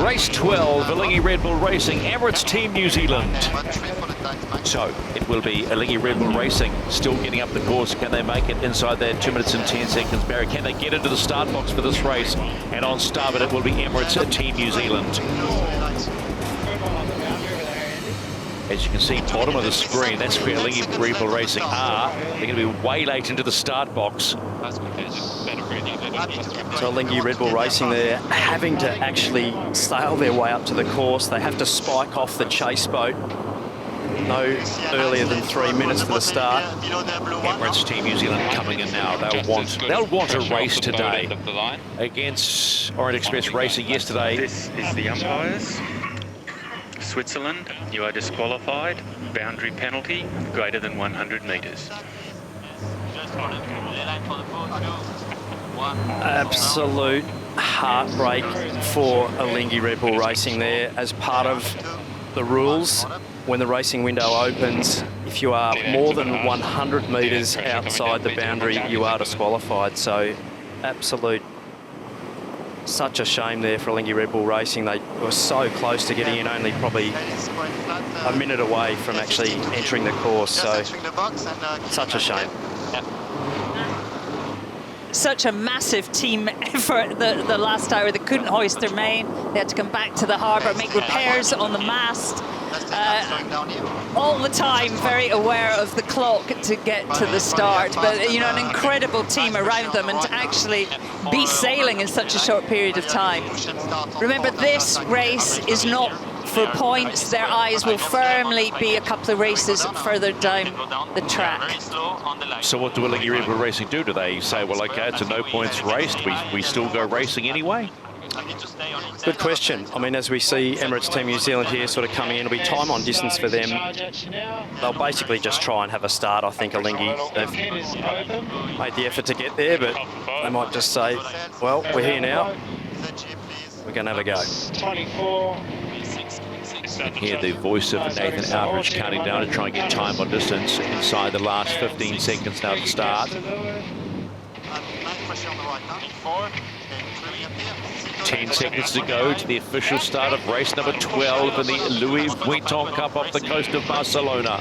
Race 12, Alinghi Red Bull Racing, Emirates Team New Zealand. So it will be Alinghi Red Bull Racing still getting up the course. Can they make it inside that 2 minutes and 10 seconds barrier? Can they get into the start box for this race? And on starboard it will be Emirates Team New Zealand. As you can see, bottom of the screen, that's where Alinghi Red Bull Racing are. They're going to be way late into the start box. So Alinghi Red Bull Racing, they're having to actually sail their way up to the course. They have to spike off the chase boat no earlier than 3 minutes to the start. Emirates Team New Zealand coming in now. They'll want a race today against Orient Express Racing yesterday. This is the umpires. Switzerland, you are disqualified. Boundary penalty greater than 100 metres. Absolute heartbreak for Alinghi Red Bull Racing there. As part of the rules, when the racing window opens, if you are more than 100 metres outside the boundary, you are disqualified. So absolute, such a shame there for Alinghi Red Bull Racing. They were so close to getting in, only probably a minute away from actually entering the course. So such a shame. Such a massive team effort the last hour. They couldn't hoist their main. They had to come back to the harbour, make repairs on the mast. All the time very aware of the clock to get to the start. But, you know, an incredible team around them, and to actually be sailing in such a short period of time. Remember, this race is not for points. Their eyes will firmly be a couple of races further down the track. So what do Alinghi Red Bull Racing do? Do they say, well, okay, it's a no points race, we still go racing anyway? Good question. I mean, as we see Emirates Team New Zealand here sort of coming in, it'll be time on distance for them. They'll basically just try and have a start. I think Alinghi, they've made the effort to get there, but they might just say, well, we're here now, we're going to have a go. Hear the voice of Nathan Outridge counting down to try and get time on distance inside the last 15 seconds now to start. 10 seconds to go to the official start of race number 12 in the Louis Vuitton Cup off the coast of Barcelona.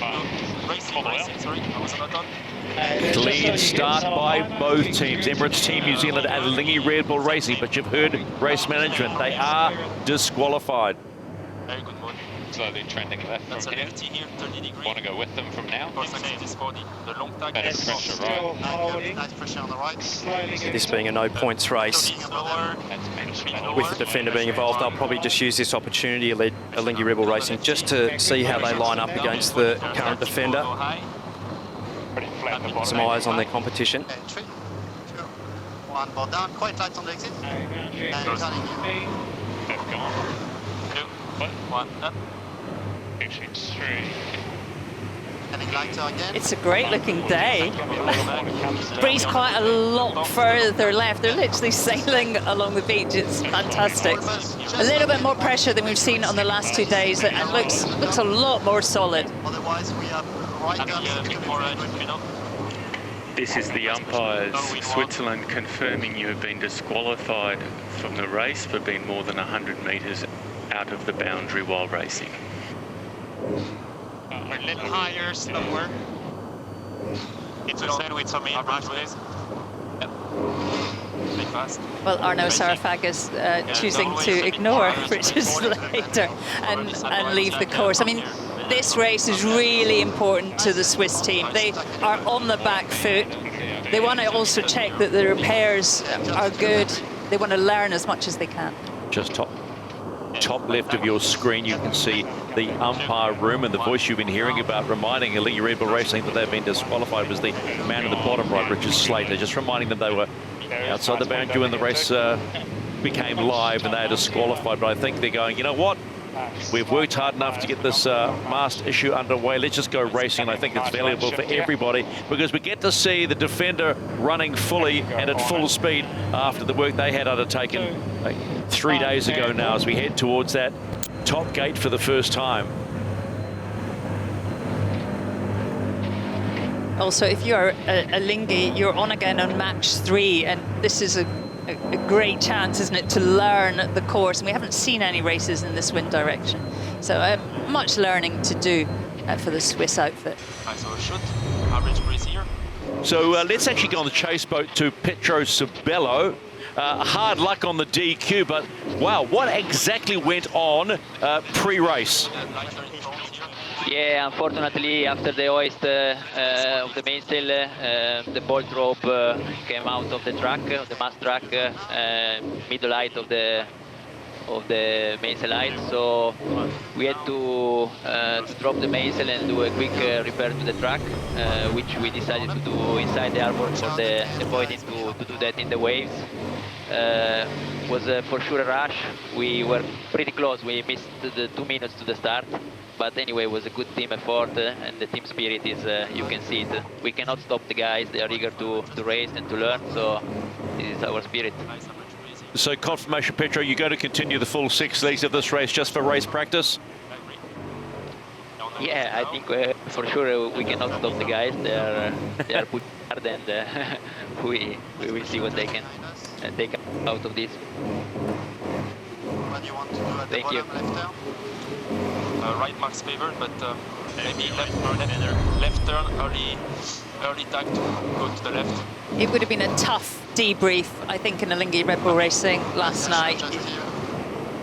Clean start by both teams, Emirates Team New Zealand and Alinghi Red Bull Racing, but you've heard race management, they are disqualified. Very good morning. Slowly trending left from here. Want to go with them from now? Better pressure right. This being a no points race, with the defender being involved, they'll probably just use this opportunity, Alinghi Red Bull Racing, just to see how they line up against the current defender. Some eyes on their competition. One ball down, quite light on the exit. One up. It's a great looking day. Breeze quite a lot further left. They're literally sailing along the beach. It's fantastic. A little bit more pressure than we've seen on the last 2 days, and looks a lot more solid. Otherwise, we are right down. This is the umpires. Switzerland confirming you have been disqualified from the race for being more than 100 metres out of the boundary while racing. A little higher somewhere. It's a set with some air brush, please. Yep. Stay fast. Well, Arnaud Sarafaga's choosing to ignore Richard Slater and leave the course. I mean, this race is really important to the Swiss team. They are on the back foot. They want to also check that the repairs are good. They want to learn as much as they can. Just top left of your screen, you can see the umpire room, and the voice you've been hearing about reminding Alinghi Red Bull Racing that they've been disqualified was the man at the bottom right, Richard Slater, just reminding them they were outside the boundary when the race became live and they are disqualified. But I think they're going, you know what? We've worked hard enough to get this mast issue underway. Let's just go racing. And I think it's valuable for everybody because we get to see the defender running fully and at full speed after the work they had undertaken 3 days ago now as we head towards that top gate for the first time. Also, if you're Alinghi, you're on again on match 3, and this is a a great chance, isn't it, to learn the course. And we haven't seen any races in this wind direction. So much learning to do for the Swiss outfit. So shoot, average breeze here. So let's actually go on the chase boat to Petro Sabello. Hard luck on the DQ, but wow, what exactly went on pre-race? Yeah, unfortunately, after the hoist of the mainsail, the bolt rope came out of the track, of the mast track, middle height of the mainsail height. So we had to drop the mainsail and do a quick repair to the track, which we decided to do inside the harbor for the avoiding to do that in the waves. Was for sure a rush. We were pretty close. We missed the 2 minutes to the start. But anyway, it was a good team effort, and the team spirit is, you can see it. We cannot stop the guys. They are eager to race and to learn, so this is our spirit. So confirmation, Petro, you're going to continue the full 6 legs of this race just for race practice? Yeah, I think for sure we cannot stop the guys. They are pushing hard, and we will see what they can take out of this. What do you want to do at the Thank you. bottom, left turn? Right marks favored, but maybe left turn, early tag to go to the left. It would have been a tough debrief, I think, in Alinghi Red Bull Racing last night.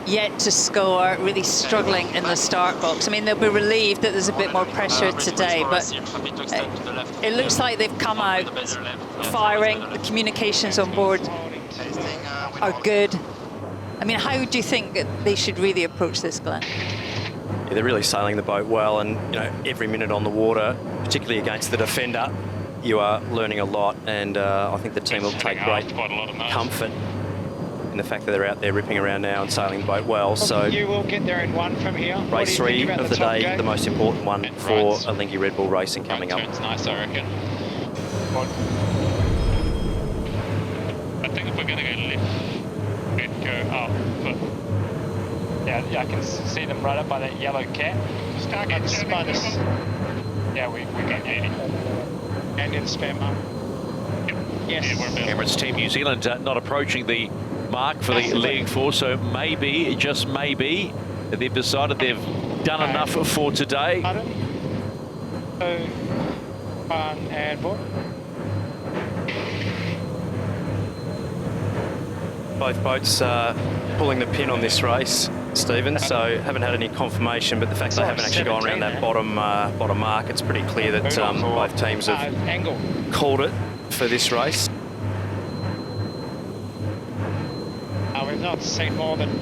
Yet to score, really struggling in the start box. I mean, they'll be relieved that there's a bit more pressure today, but it looks like they've come out firing. The communications on board are good. I mean, how do you think that they should really approach this, Glenn? Yeah, they're really sailing the boat well, and you know, every minute on the water, particularly against the defender, you are learning a lot, and I think the team will take great comfort in the fact that they're out there ripping around now and sailing the boat well. So you will get there in one from here. race 3 of the day, the most important one for Alinghi Red Bull Racing coming up. It's nice, I reckon. I think if we're going to go left, we'd go up, but yeah, I can see them right up by that yellow cap. Just can't get minus. Yeah, we go 80. And near the spam mark. Yes. Yeah, Emirates Team New Zealand not approaching the mark for the leg 4, so maybe, just maybe, they've decided they've done enough for today. Pardon? So, 1 and 4. Both boats pulling the pin on this race, Stephen, so haven't had any confirmation, but the fact they haven't actually gone around that bottom mark, it's pretty clear that both teams have called it for this race. We've not seen more than